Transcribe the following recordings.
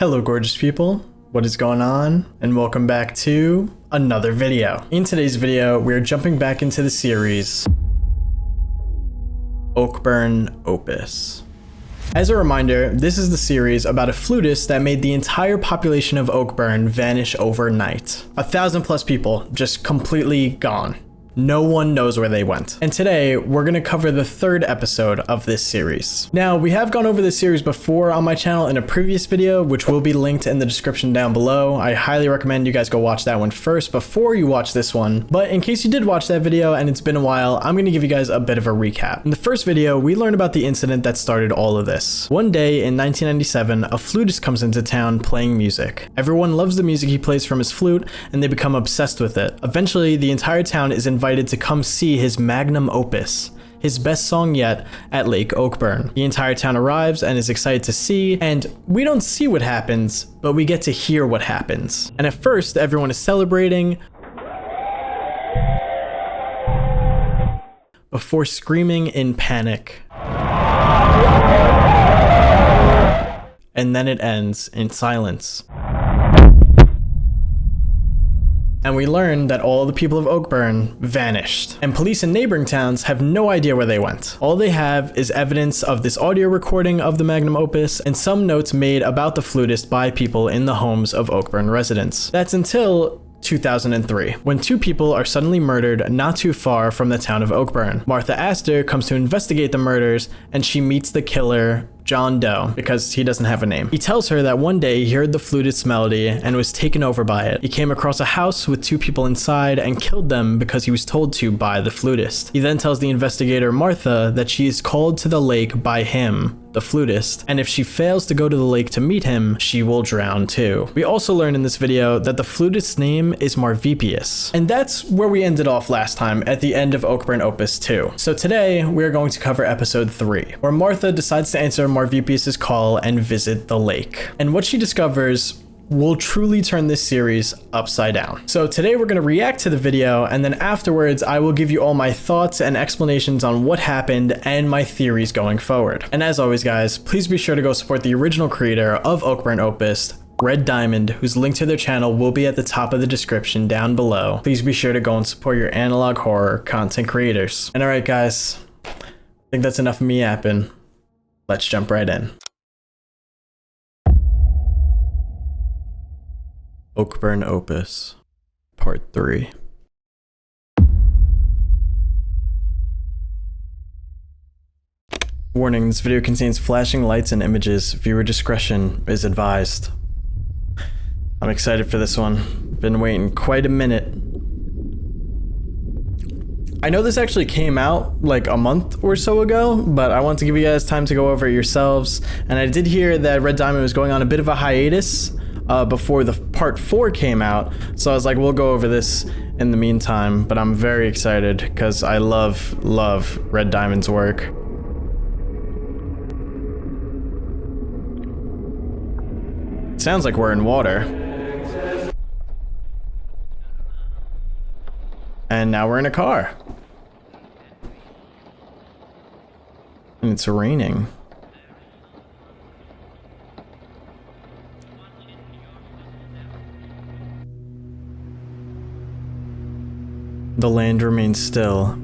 Hello gorgeous people, what is going on? And welcome back to another video. In today's video, we're jumping back into the series Oakburn Opus. As a reminder, this is the series about a flutist that made the entire population of Oakburn vanish overnight. 1,000+ people just completely gone. No one knows where they went. And today, we're gonna cover the third episode of this series. Now, we have gone over this series before on my channel in a previous video, which will be linked in the description down below. I highly recommend you guys go watch that one first before you watch this one. But in case you did watch that video and it's been a while, I'm gonna give you guys a bit of a recap. In the first video, we learned about the incident that started all of this. One day in 1997, a flutist comes into town playing music. Everyone loves the music he plays from his flute, and they become obsessed with it. Eventually, the entire town is invited to come see his magnum opus, his best song yet, at Lake Oakburn. The entire town arrives and is excited to see, and we don't see what happens, but we get to hear what happens. And at first, everyone is celebrating before screaming in panic. And then it ends in silence. And we learn that all the people of Oakburn vanished, and police in neighboring towns have no idea where they went. All they have is evidence of this audio recording of the magnum opus and some notes made about the flutist by people in the homes of Oakburn residents. That's until 2003, when two people are suddenly murdered not too far from the town of Oakburn. Martha Astor comes to investigate the murders, and she meets the killer, John Doe, because he doesn't have a name. He tells her that one day he heard the flutist's melody and was taken over by it. He came across a house with two people inside and killed them because he was told to by the flutist. He then tells the investigator Martha that she is called to the lake by him, the flutist, and if she fails to go to the lake to meet him, she will drown too. We also learn in this video that the flutist's name is Marvpyas. And that's where we ended off last time at the end of Oakburn Opus 2. So today, we're going to cover episode 3, where Martha decides to answer Marvpyas' call and visit the lake. And what she discovers will truly turn this series upside down. So today we're going to react to the video, and then afterwards I will give you all my thoughts and explanations on what happened and my theories going forward. And as always guys, please be sure to go support the original creator of Oakburn Opus, Red Diamond, whose link to their channel will be at the top of the description down below. Please be sure to go and support your analog horror content creators. And alright guys, I think that's enough of me yapping. Let's jump right in. Oakburn Opus, Part 3. Warning, this video contains flashing lights and images. Viewer discretion is advised. I'm excited for this one. Been waiting quite a minute. I know this actually came out like a month or so ago, but I want to give you guys time to go over it yourselves. And I did hear that Red Diamond was going on a bit of a hiatus before the part 4 came out, so I was like, we'll go over this in the meantime. But I'm very excited because I love Red Diamond's work. It sounds like we're in water, and now we're in a car, and it's raining. The land remains still,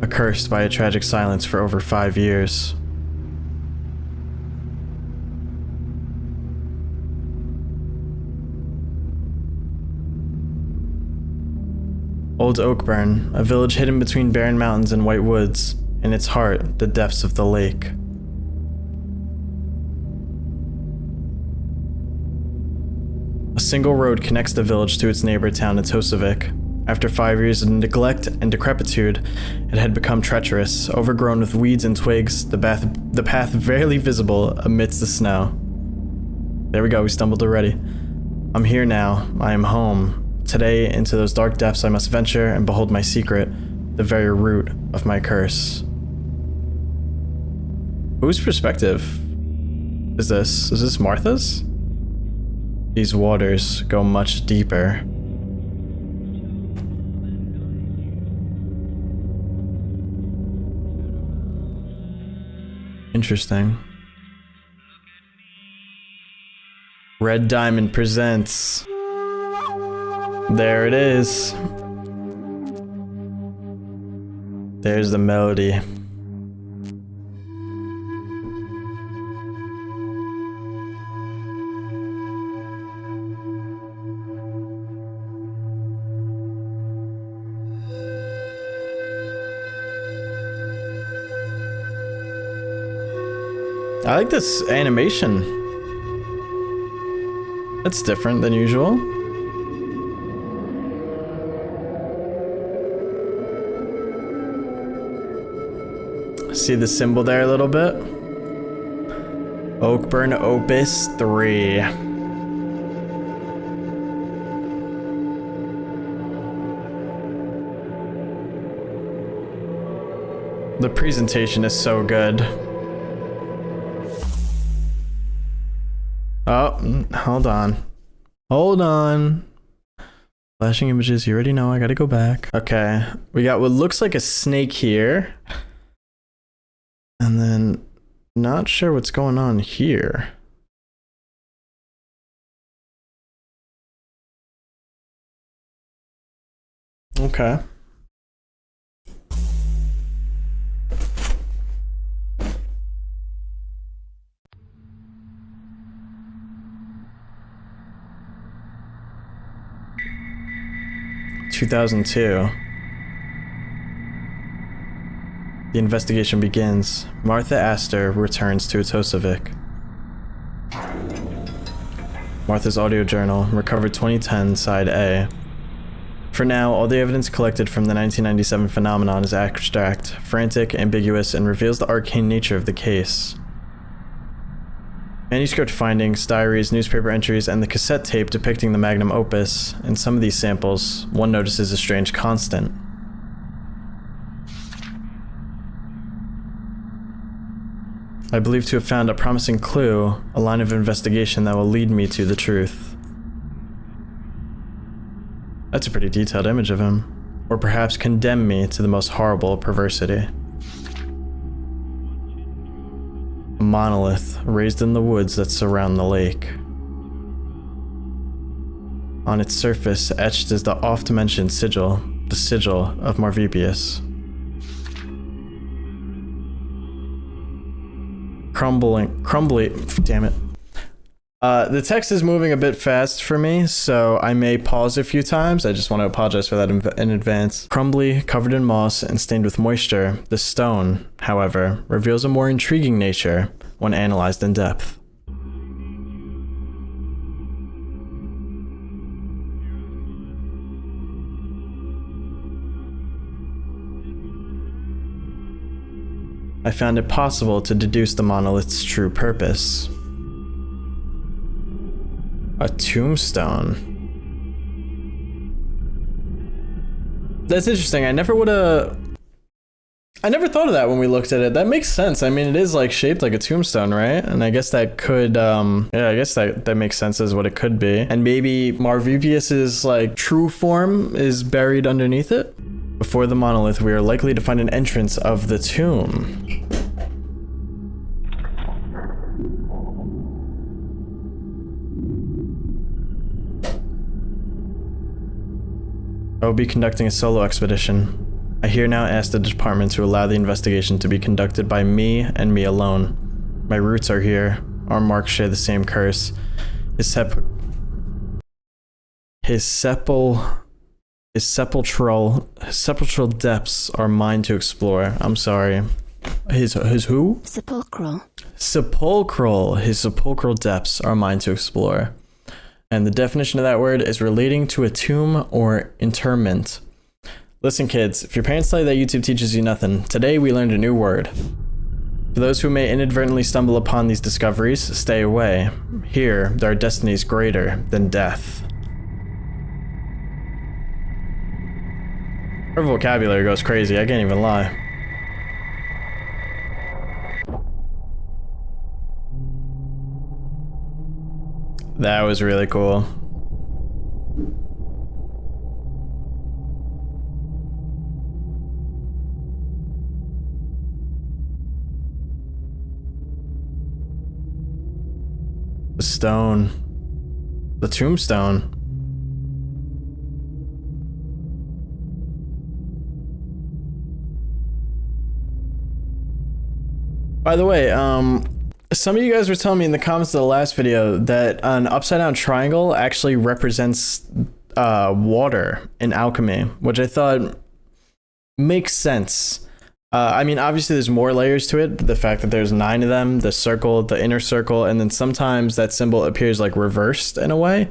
accursed by a tragic silence for over 5 years. Old Oakburn, a village hidden between barren mountains and white woods, in its heart, the depths of the lake. A single road connects the village to its neighbor town, Etosovic. After 5 years of neglect and decrepitude, it had become treacherous, overgrown with weeds and twigs, the path barely visible amidst the snow. There we go, we stumbled already. I'm here now, I am home. Today, into those dark depths I must venture and behold my secret, the very root of my curse. Whose perspective is this? Is this Martha's? These waters go much deeper. Interesting. Red Diamond presents. There it is. There's the melody. I like this animation. It's different than usual. See the symbol there a little bit? Oakburn Opus 3. The presentation is so good. Oh, hold on. Hold on. Flashing images, you already know, I gotta go back. Okay, we got what looks like a snake here. And then, not sure what's going on here. Okay. (2002). The investigation begins. Martha Astor returns to Etosovic. Martha's audio journal, recovered 2010, side A. For now, all the evidence collected from the 1997 phenomenon is abstract, frantic, ambiguous, and reveals the arcane nature of the case. Manuscript findings, diaries, newspaper entries, and the cassette tape depicting the magnum opus. In some of these samples, one notices a strange constant. I believe to have found a promising clue, a line of investigation that will lead me to the truth. That's a pretty detailed image of him. Or perhaps condemn me to the most horrible perversity. A monolith raised in the woods that surround the lake. On its surface, etched is the oft-mentioned sigil, the sigil of Marvpyas. Crumbly, damn it. The text is moving a bit fast for me, so I may pause a few times. I just want to apologize for that in advance. Crumbly, covered in moss and stained with moisture, the stone, however, reveals a more intriguing nature when analyzed in depth. I found it possible to deduce the monolith's true purpose. A tombstone. That's interesting. I never thought of that when we looked at it. That makes sense. I mean, it is like shaped like a tombstone, right? And I guess that could, yeah, I guess that makes sense as what it could be. And maybe Marvpyas's like true form is buried underneath it. Before the monolith, we are likely to find an entrance of the tomb. I will be conducting a solo expedition. I here now ask the department to allow the investigation to be conducted by me and me alone. My roots are here. Our marks share the same curse. His sepulchral depths are mine to explore. I'm sorry. His who? Sepulchral. Sepulchral. His sepulchral depths are mine to explore. And the definition of that word is relating to a tomb or interment. Listen, kids, if your parents tell you that YouTube teaches you nothing, today we learned a new word. For those who may inadvertently stumble upon these discoveries, stay away. Here, there are destinies greater than death. Her vocabulary goes crazy, I can't even lie. That was really cool. The stone. The tombstone. By the way, some of you guys were telling me in the comments of the last video that an upside down triangle actually represents water in alchemy, which I thought makes sense. I mean, obviously there's more layers to it. The fact that there's 9 of them, the circle, the inner circle, and then sometimes that symbol appears like reversed in a way.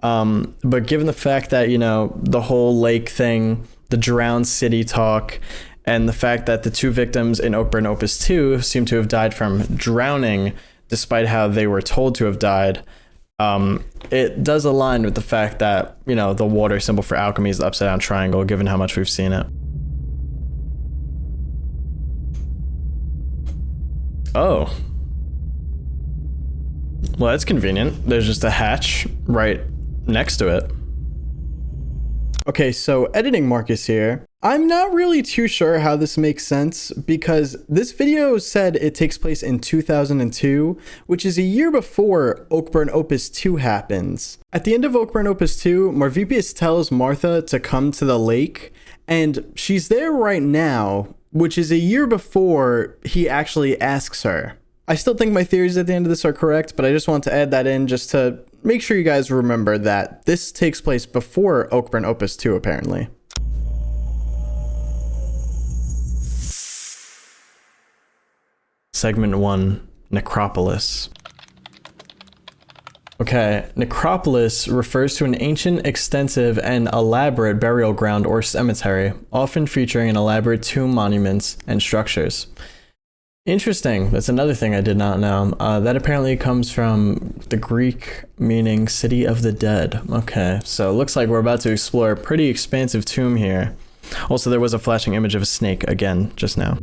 But given the fact that, you know, the whole lake thing, the drowned city talk, and the fact that the 2 victims in Oakburn Opus 2 seem to have died from drowning, despite how they were told to have died, it does align with the fact that, you know, the water symbol for alchemy is the upside down triangle, given how much we've seen it. Oh. Well, that's convenient. There's just a hatch right next to it. Okay, so editing Marcus here. I'm not really too sure how this makes sense because this video said it takes place in 2002, which is a year before Oakburn Opus 2 happens. At the end of Oakburn Opus 2, Marvpyas tells Martha to come to the lake, and she's there right now, which is a year before he actually asks her. I still think my theories at the end of this are correct, but I just want to add that in just to make sure you guys remember that this takes place before Oakburn Opus 2, apparently. Segment 1, Necropolis. Okay, necropolis refers to an ancient, extensive, and elaborate burial ground or cemetery, often featuring an elaborate tomb monuments and structures. Interesting, that's another thing I did not know. That apparently comes from the Greek meaning city of the dead. Okay, so it looks like we're about to explore a pretty expansive tomb here. Also, there was a flashing image of a snake again just now.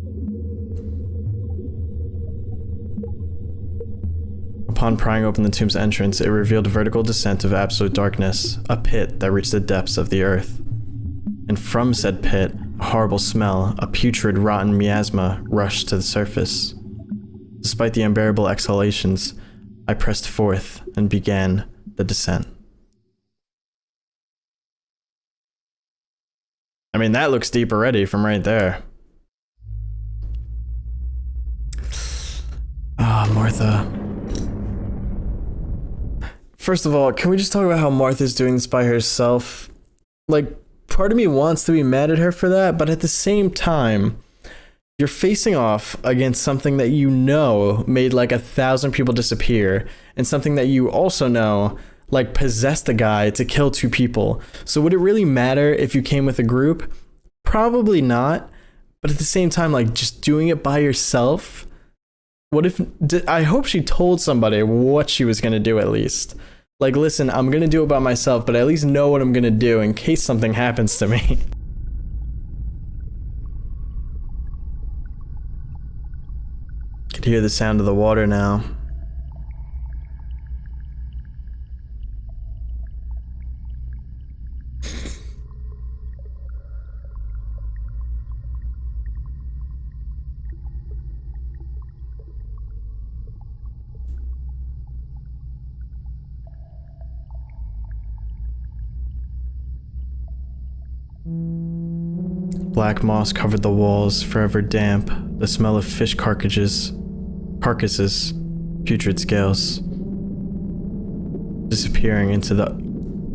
Upon prying open the tomb's entrance, it revealed a vertical descent of absolute darkness, a pit that reached the depths of the earth. And from said pit, a horrible smell, a putrid, rotten miasma, rushed to the surface. Despite the unbearable exhalations, I pressed forth and began the descent. I mean, that looks deep already from right there. Ah, Martha. First of all, can we just talk about how Martha's doing this by herself? Like, part of me wants to be mad at her for that, but at the same time, you're facing off against something that you know made like 1,000 people disappear, and something that you also know like possessed a guy to kill 2 people. So would it really matter if you came with a group? Probably not. But at the same time, like, just doing it by yourself? What if... I hope she told somebody what she was gonna do at least. Like, listen, I'm gonna do it by myself, but I at least know what I'm gonna do in case something happens to me. Could hear the sound of the water now. Black moss covered the walls, forever damp, the smell of fish carcasses, putrid scales. Disappearing into the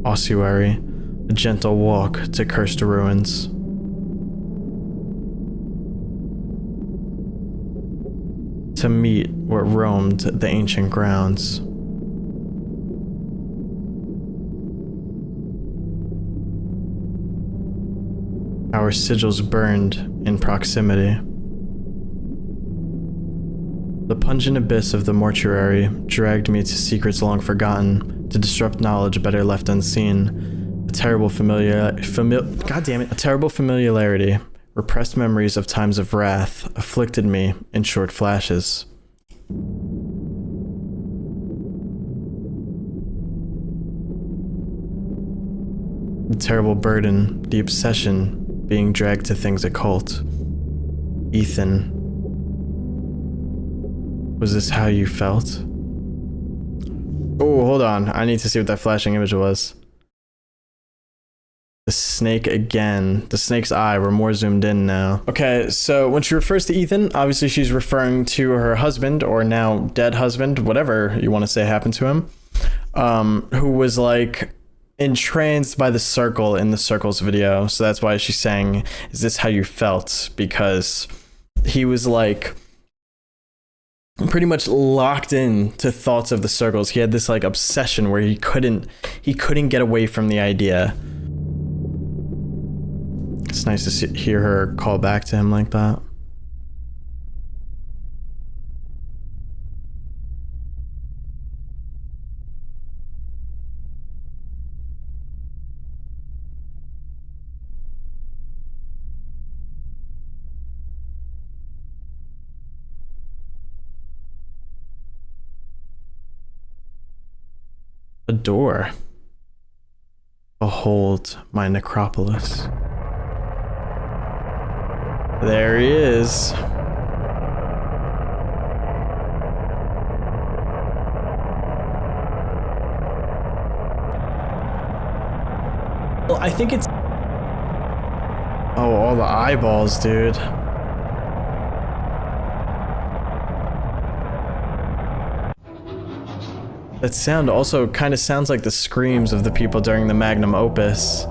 ossuary, a gentle walk to cursed ruins. To meet what roamed the ancient grounds. Our sigils burned in proximity. The pungent abyss of the mortuary dragged me to secrets long forgotten, to disrupt knowledge better left unseen. A terrible familiarity, repressed memories of times of wrath, afflicted me in short flashes. The terrible burden, the obsession, being dragged to things occult. Ethan. Was this how you felt? Oh, hold on. I need to see what that flashing image was. The snake again. The snake's eye. We're more zoomed in now. Okay, so when she refers to Ethan, obviously she's referring to her husband, or now dead husband, whatever you want to say happened to him, who was like entranced by the circle in the circles video. So that's why she's saying, is this how you felt? Because he was like pretty much locked in to thoughts of the circles. He had this like obsession where he couldn't get away from the idea. It's nice to hear her call back to him like that. A door. Behold my necropolis. There he is. Well, I think it's... Oh, all the eyeballs, dude. That sound also kind of sounds like the screams of the people during the magnum opus.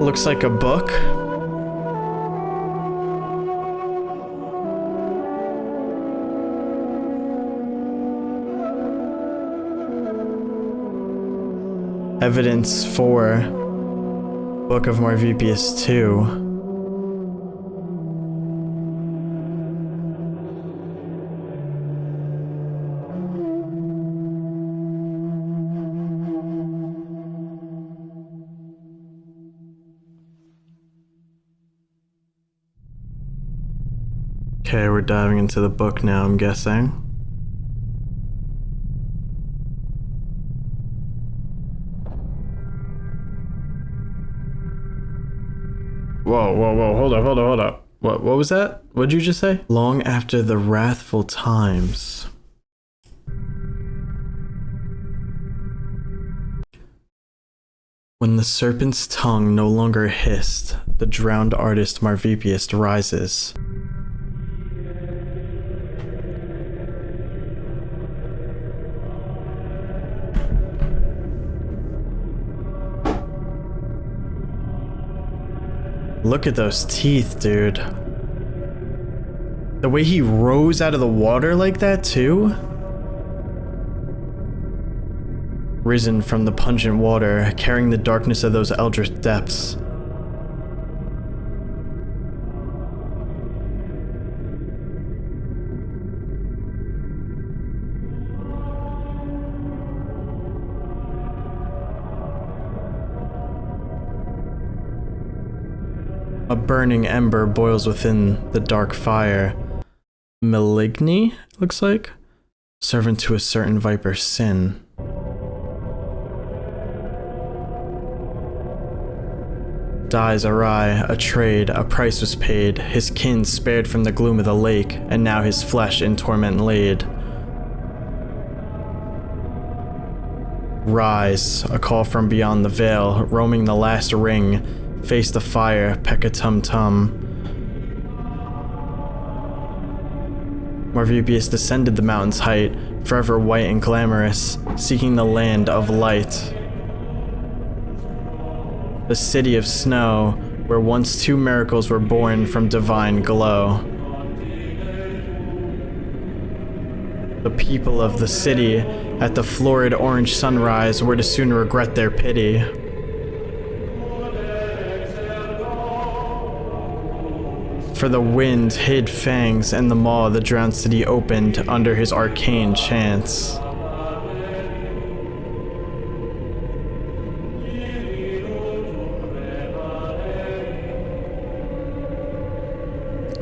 Looks like a book. Evidence for Book of Marvpyas 2. Okay, we're diving into the book now, I'm guessing. Whoa, whoa, whoa, hold up. What was that? What'd you just say? Long after the wrathful times. When the serpent's tongue no longer hissed, the drowned artist Marvpyas rises. Look at those teeth, dude. The way he rose out of the water like that, too? Risen from the pungent water, carrying the darkness of those eldritch depths. A burning ember boils within the dark fire. Maligny, looks like? Servant to a certain viper's sin. Dies awry, a trade, a price was paid, his kin spared from the gloom of the lake, and now his flesh in torment laid. Rise, a call from beyond the veil, roaming the last ring, face the fire, Pekatum-tum. Marvpyas descended the mountain's height, forever white and glamorous, seeking the land of light. The city of snow, where once two miracles were born from divine glow. The people of the city, at the florid orange sunrise, were to soon regret their pity. For the wind hid fangs, and the maw of the drowned city opened under his arcane chants.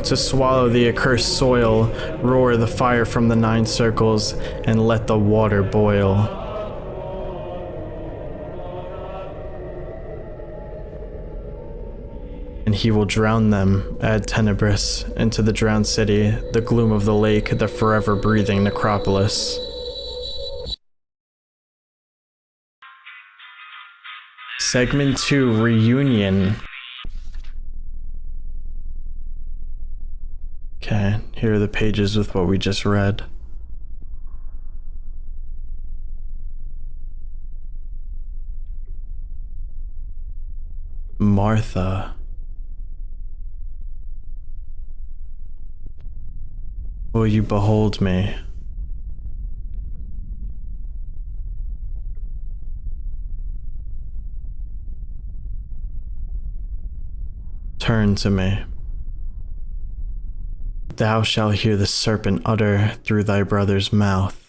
to swallow the accursed soil, roar the fire from the 9 circles, and let the water boil. And he will drown them, ad tenebris, into the drowned city, the gloom of the lake, the forever breathing necropolis. Segment 2, Reunion. Okay, here are the pages with what we just read. Martha. Will you behold me? Turn to me. Thou shalt hear the serpent utter through thy brother's mouth.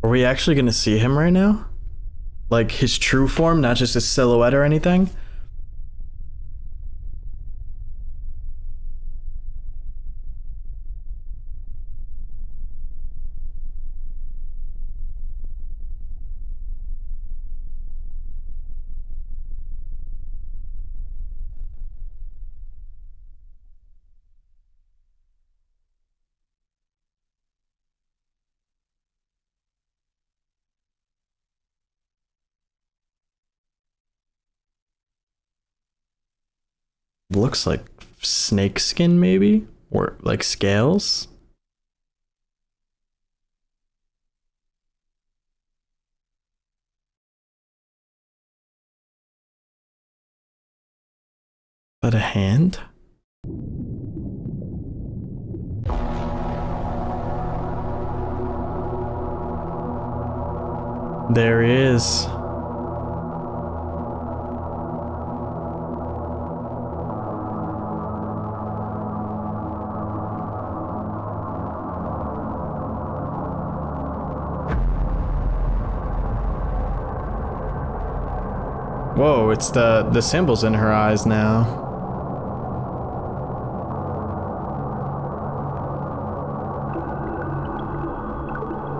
Are we actually gonna see him right now? Like his true form, not just his silhouette or anything? Looks like snake skin, maybe? Or like scales? Is that a hand? There he is. Whoa, it's the symbols in her eyes now.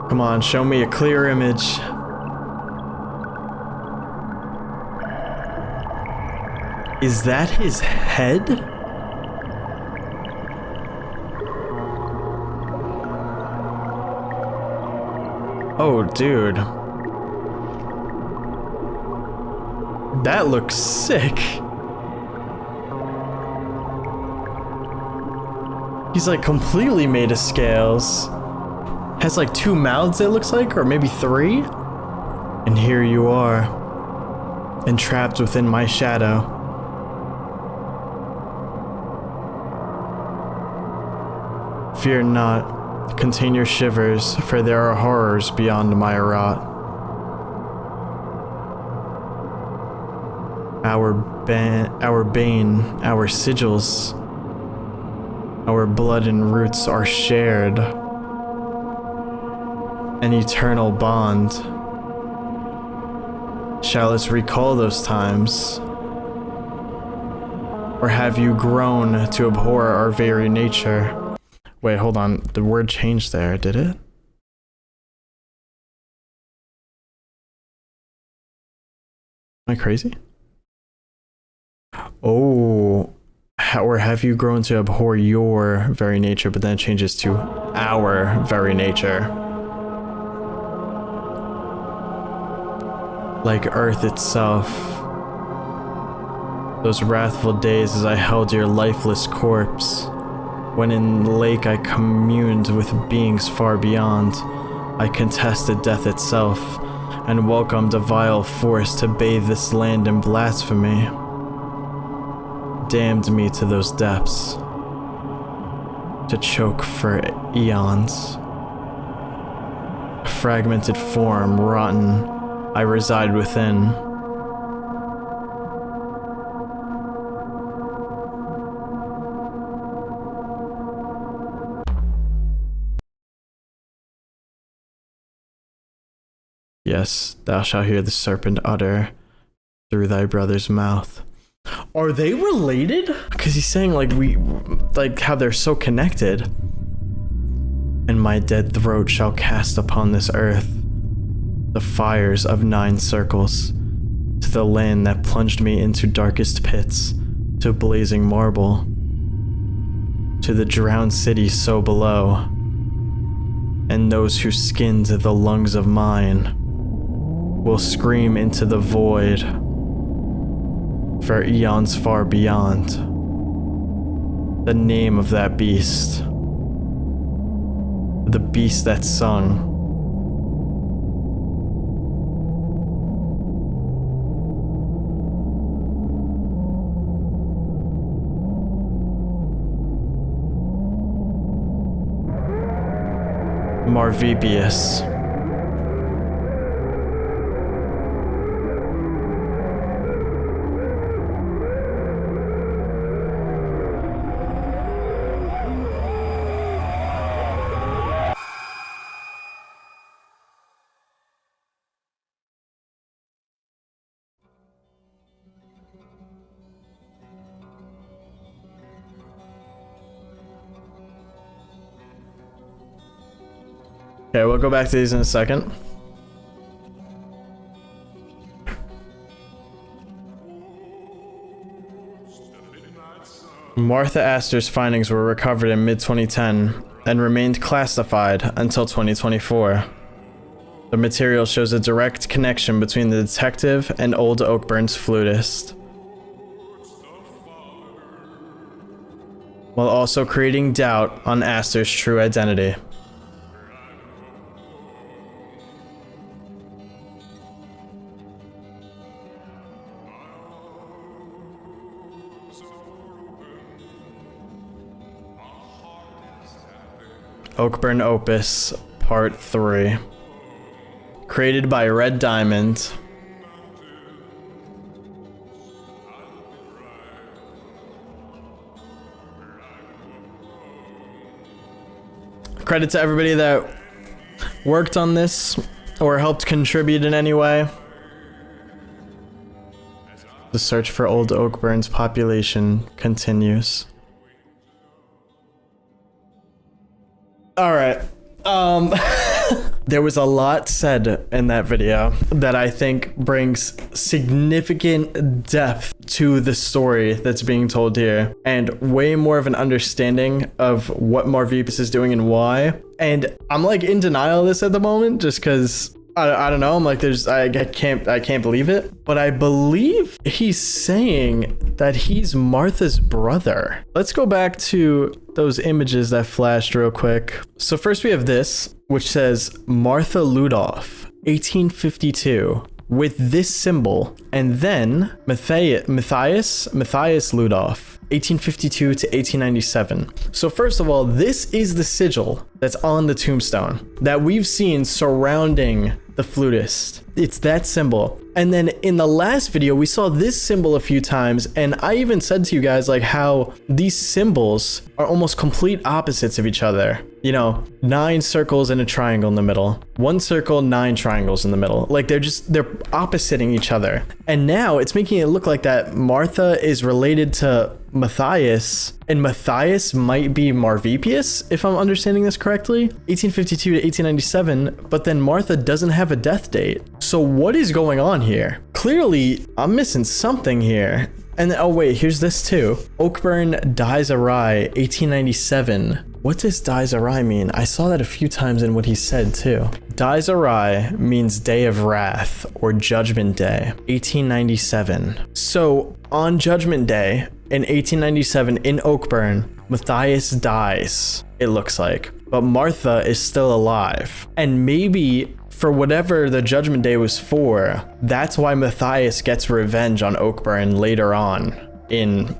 Come on, show me a clear image. Is that his head? Oh, dude. That looks sick. He's like completely made of scales. Has like 2 mouths, it looks like, or maybe 3. And here you are, entrapped within my shadow. Fear not, contain your shivers, for there are horrors beyond my rot. Our bane, our sigils, our blood and roots are shared. An eternal bond. Shall us recall those times? Or have you grown to abhor our very nature? Wait, hold on. The word changed there, did it? Am I crazy? Oh, or have you grown to abhor your very nature, but then it changes to our very nature. Like earth itself. Those wrathful days as I held your lifeless corpse. When in the lake I communed with beings far beyond. I contested death itself, and welcomed a vile force to bathe this land in blasphemy. Damned me to those depths, to choke for eons. A fragmented form, rotten, I reside within. Yes, thou shalt hear the serpent utter through thy brother's mouth. Are they related? Because he's saying like how they're so connected. And my dead throat shall cast upon this earth the fires of 9 circles, to the land that plunged me into darkest pits, to blazing marble, to the drowned city so below, and those who skinned the lungs of mine will scream into the void for eons far beyond. The name of that beast, the beast that sung. Marvpyas. Okay, we'll go back to these in a second. Martha Astor's findings were recovered in mid-2010 and remained classified until 2024. The material shows a direct connection between the detective and old Oakburn's flutist, while also creating doubt on Astor's true identity. Oakburn Opus, Part 3. Created by REDDIAMOND. Credit to everybody that worked on this or helped contribute in any way. The search for old Oakburn's population continues. All right. There was a lot said in that video that I think brings significant depth to the story that's being told here, and way more of an understanding of what Marvpyas is doing and why. And I'm like in denial of this at the moment, just because I don't know. I'm like, I can't believe it. But I believe he's saying that he's Martha's brother. Let's go back to those images that flashed real quick. So first we have this, which says Martha Ludolph, 1852, with this symbol, and then Matthias Ludolph, 1852 to 1897. So first of all, this is the sigil that's on the tombstone that we've seen surrounding the flutist. It's that symbol. And then in the last video, we saw this symbol a few times, and I even said to you guys like how these symbols are almost complete opposites of each other. You know, 9 circles and a triangle in the middle. 1 circle, 9 triangles in the middle. Like they're oppositing each other. And now it's making it look like that Martha is related to Matthias, and Matthias might be Marvpyas, if I'm understanding this correctly. 1852 to 1897, but then Martha doesn't have a death date. So what is going on here? Clearly, I'm missing something here. And oh wait, here's this too. Oakburn dies awry, 1897. What does dies awry mean? I saw that a few times in what he said too. Dies awry means day of wrath or judgment day, 1897. So on judgment day in 1897 in Oakburn, Matthias dies, it looks like, but Martha is still alive. And maybe for whatever the judgment day was for, that's why Matthias gets revenge on Oakburn later on in,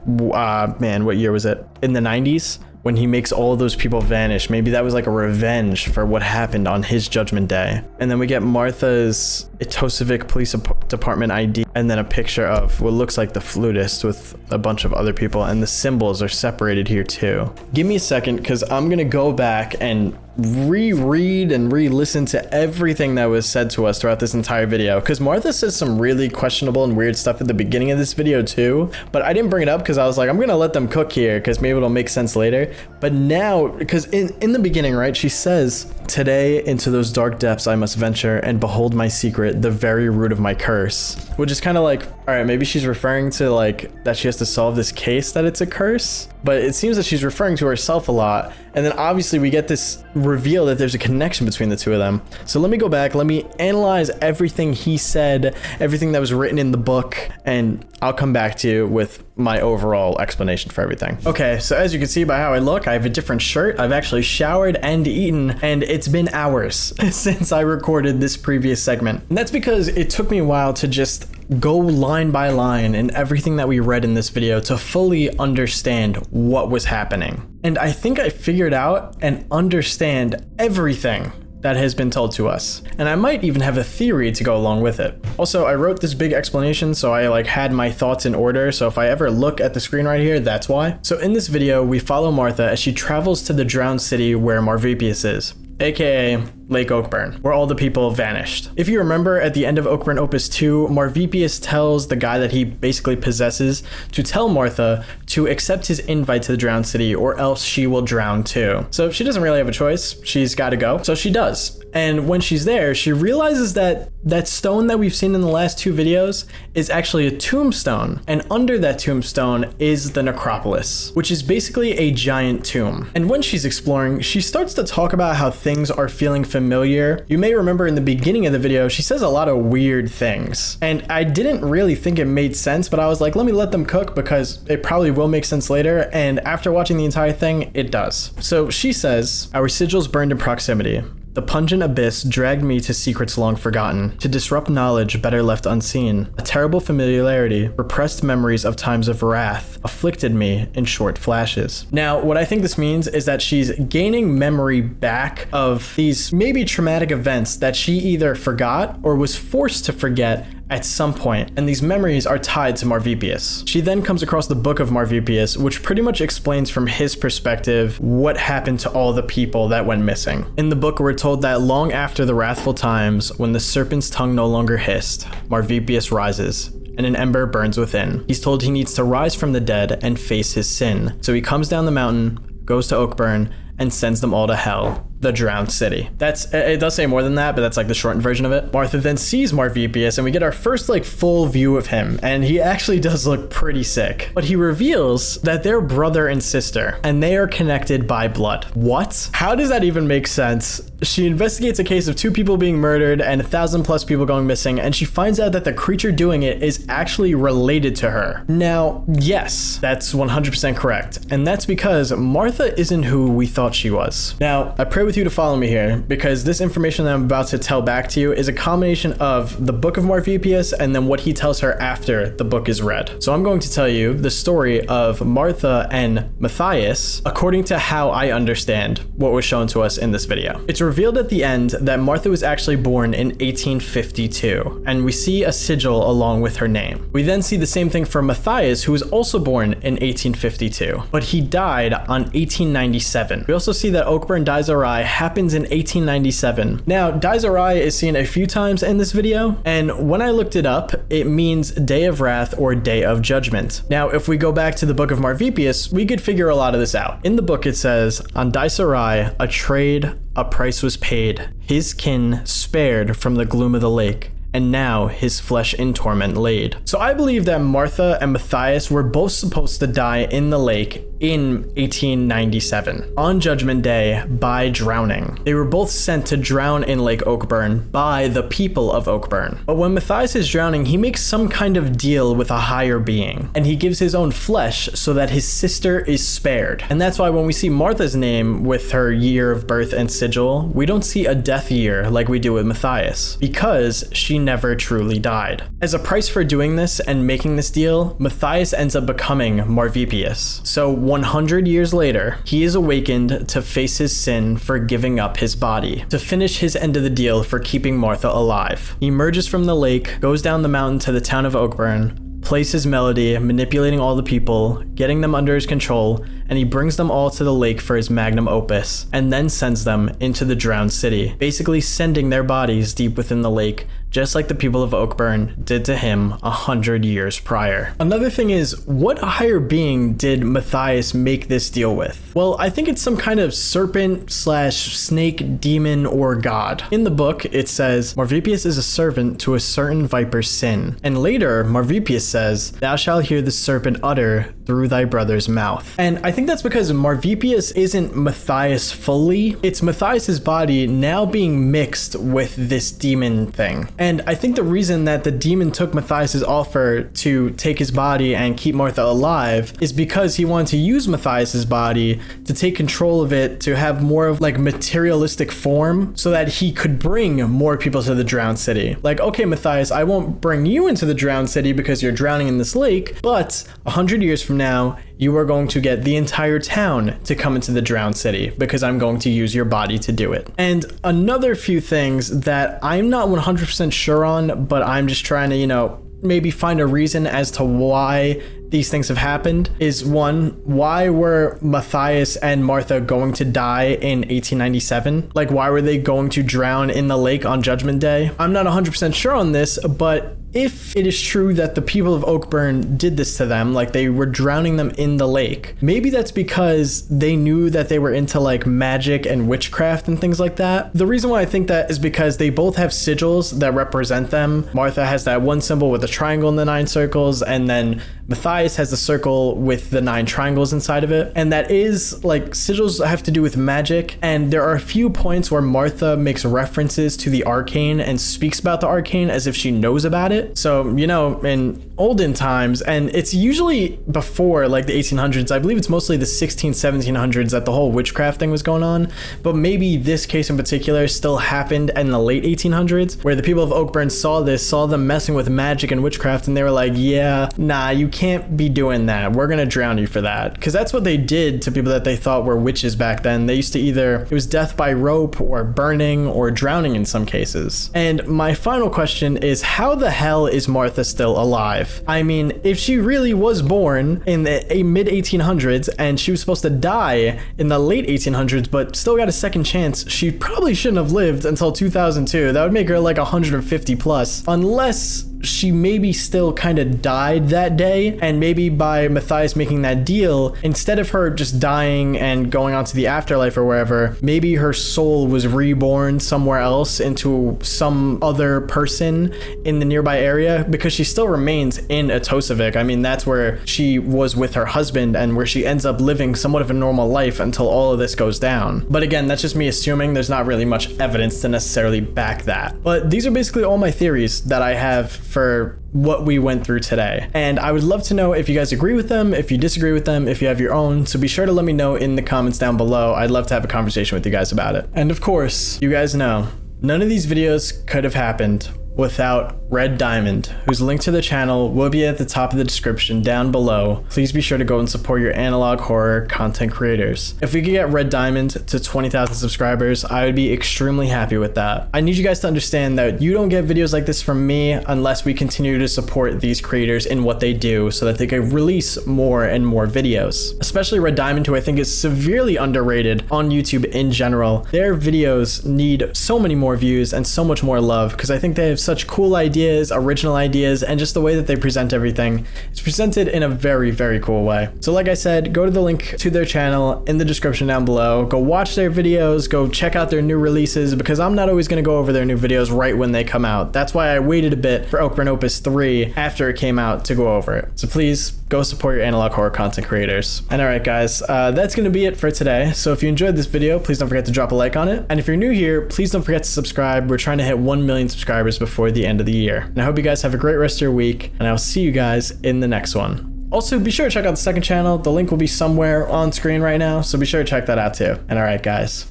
man, what year was it? In the 90s? When he makes all those people vanish. Maybe that was like a revenge for what happened on his judgment day. And then we get Martha's Etosovic Police Department ID, and then a picture of what looks like the flutist with a bunch of other people, and the symbols are separated here too. Give me a second, because I'm gonna go back and reread and re-listen to everything that was said to us throughout this entire video, because Martha says some really questionable and weird stuff at the beginning of this video too, but I didn't bring it up because I was like, I'm gonna let them cook here because maybe it'll make sense later. But now, because in the beginning, right, she says, today into those dark depths I must venture and behold my secret, the very root of my curse, which is kind of like, all right, maybe she's referring to like that she has to solve this case, that it's a curse, but it seems that she's referring to herself a lot. And then obviously we get this reveal that there's a connection between the two of them. So let me go back, let me analyze everything he said, everything that was written in the book, and I'll come back to you with my overall explanation for everything. Okay, so as you can see by how I look, I have a different shirt. I've actually showered and eaten, and it's been hours since I recorded this previous segment. And that's because it took me a while to just go line by line in everything that we read in this video to fully understand what was happening. And I think I figured out and understand everything that has been told to us. And I might even have a theory to go along with it. Also, I wrote this big explanation, so I like had my thoughts in order. So if I ever look at the screen right here, that's why. So in this video, we follow Martha as she travels to the drowned city where Marvpyas is, aka Lake Oakburn, where all the people vanished. If you remember, at the end of Oakburn Opus 2, Marvpyas tells the guy that he basically possesses to tell Martha to accept his invite to the drowned city or else she will drown too. So she doesn't really have a choice. She's got to go. So she does. And when she's there, she realizes that that stone that we've seen in the last two videos is actually a tombstone. And under that tombstone is the necropolis, which is basically a giant tomb. And when she's exploring, she starts to talk about how things are feeling familiar. You may remember in the beginning of the video, she says a lot of weird things. And I didn't really think it made sense, but I was like, let me let them cook because it probably will make sense later. And after watching the entire thing, it does. So she says, our sigils burned in proximity. The pungent abyss dragged me to secrets long forgotten, to disrupt knowledge better left unseen. A terrible familiarity, repressed memories of times of wrath, afflicted me in short flashes. Now, what I think this means is that she's gaining memory back of these maybe traumatic events that she either forgot or was forced to forget at some point, and these memories are tied to Marvpyas. She then comes across the Book of Marvpyas, which pretty much explains from his perspective what happened to all the people that went missing. In the book, we're told that long after the wrathful times, when the serpent's tongue no longer hissed, Marvpyas rises, and an ember burns within. He's told he needs to rise from the dead and face his sin. So he comes down the mountain, goes to Oakburn, and sends them all to hell, the drowned city. It does say more than that, but that's like the shortened version of it. Martha then sees Marvpyas, and we get our first like full view of him, and he actually does look pretty sick. But he reveals that they're brother and sister, and they are connected by blood. What? How does that even make sense? She investigates a case of 2 people being murdered and 1,000+ people going missing, and she finds out that the creature doing it is actually related to her. Now, yes, that's 100% correct, and that's because Martha isn't who we thought she was. Now, I pray with you to follow me here, because this information that I'm about to tell back to you is a combination of the Book of Marvpyas and then what he tells her after the book is read. So I'm going to tell you the story of Martha and Matthias according to how I understand what was shown to us in this video. It's revealed at the end that Martha was actually born in 1852, and we see a sigil along with her name. We then see the same thing for Matthias, who was also born in 1852, but he died on 1897. We also see that Oakburn Dies Awry happens in 1897. Now, Dies Awry is seen a few times in this video, and when I looked it up, it means Day of Wrath or Day of Judgment. Now, if we go back to the Book of Marvpyas, we could figure a lot of this out. In the book, it says, on Dies Awry, a trade, a price was paid, his kin spared from the gloom of the lake, and now his flesh in torment laid. So I believe that Martha and Matthias were both supposed to die in the lake in 1897 on Judgment Day by drowning. They were both sent to drown in Lake Oakburn by the people of Oakburn. But when Matthias is drowning, he makes some kind of deal with a higher being, and he gives his own flesh so that his sister is spared. And that's why when we see Martha's name with her year of birth and sigil, we don't see a death year like we do with Matthias, because she never truly died. As a price for doing this and making this deal, Matthias ends up becoming Marvpyas. So 100 years later, he is awakened to face his sin for giving up his body, to finish his end of the deal for keeping Martha alive. He emerges from the lake, goes down the mountain to the town of Oakburn, plays his melody, manipulating all the people, getting them under his control, and he brings them all to the lake for his magnum opus, and then sends them into the drowned city, basically sending their bodies deep within the lake, just like the people of Oakburn did to him 100 years prior. Another thing is, what higher being did Marvpyas make this deal with? Well, I think it's some kind of serpent / snake, demon, or god. In the book, it says, Marvpyas is a servant to a certain viper's sin. And later, Marvpyas says, thou shalt hear the serpent utter through thy brother's mouth. And I think that's because Marvpyas isn't Marvpyas fully. It's Marvpyas' body now being mixed with this demon thing. And I think the reason that the demon took Marvpyas' offer to take his body and keep Martha alive is because he wanted to use Marvpyas' body to take control of it, to have more of like materialistic form so that he could bring more people to the drowned city. Like, okay, Marvpyas, I won't bring you into the drowned city because you're drowning in this lake, but 100 years from now, you are going to get the entire town to come into the drowned city because I'm going to use your body to do it. And another few things that I'm not 100% sure on, but I'm just trying to, maybe find a reason as to why these things have happened is, one, why were Marvpyas and Martha going to die in 1897? Like, why were they going to drown in the lake on Judgment Day? I'm not 100% sure on this, but if it is true that the people of Oakburn did this to them, like they were drowning them in the lake, maybe that's because they knew that they were into like magic and witchcraft and things like that. The reason why I think that is because they both have sigils that represent them. Martha has that one symbol with a triangle in the 9 circles, and then Marvpyas has the circle with the 9 triangles inside of it. And that is like, sigils have to do with magic. And there are a few points where Martha makes references to the arcane and speaks about the arcane as if she knows about it. So, in olden times, and it's usually before like the 1800s, I believe it's mostly the 1700s that the whole witchcraft thing was going on. But maybe this case in particular still happened in the late 1800s, where the people of Oakburn saw them messing with magic and witchcraft, and they were like, yeah, nah, you can't be doing that. We're gonna drown you for that. Because that's what they did to people that they thought were witches back then. They used to it was death by rope or burning or drowning in some cases. And my final question is, how the hell is Martha still alive? I mean, if she really was born in the mid 1800s and she was supposed to die in the late 1800s, but still got a second chance, she probably shouldn't have lived until 2002. That would make her like 150 plus, unless she maybe still kind of died that day, and maybe by Marvpyas making that deal, instead of her just dying and going on to the afterlife or wherever, maybe her soul was reborn somewhere else into some other person in the nearby area, because she still remains in Atosavik. I mean, that's where she was with her husband and where she ends up living somewhat of a normal life until all of this goes down. But again, that's just me assuming. There's not really much evidence to necessarily back that. But these are basically all my theories that I have for what we went through today. And I would love to know if you guys agree with them, if you disagree with them, if you have your own. So be sure to let me know in the comments down below. I'd love to have a conversation with you guys about it. And of course, you guys know, none of these videos could have happened without Red Diamond, whose link to the channel will be at the top of the description down below. Please be sure to go and support your analog horror content creators. If we could get Red Diamond to 20,000 subscribers, I would be extremely happy with that. I need you guys to understand that you don't get videos like this from me unless we continue to support these creators in what they do so that they can release more and more videos. Especially Red Diamond, who I think is severely underrated on YouTube in general. Their videos need so many more views and so much more love because I think they have such cool ideas, original ideas, and just the way that they present everything is presented in a very, very cool way. So like I said, go to the link to their channel in the description down below. Go watch their videos, go check out their new releases, because I'm not always going to go over their new videos right when they come out. That's why I waited a bit for Oakburn Opus 3 after it came out to go over it. So please go support your analog horror content creators. And alright guys, that's going to be it for today. So if you enjoyed this video, please don't forget to drop a like on it. And if you're new here, please don't forget to subscribe. We're trying to hit 1 million subscribers before the end of the year. And I hope you guys have a great rest of your week, and I'll see you guys in the next one. Also, be sure to check out the second channel. The link will be somewhere on screen right now, so be sure to check that out too. And alright guys,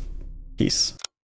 peace.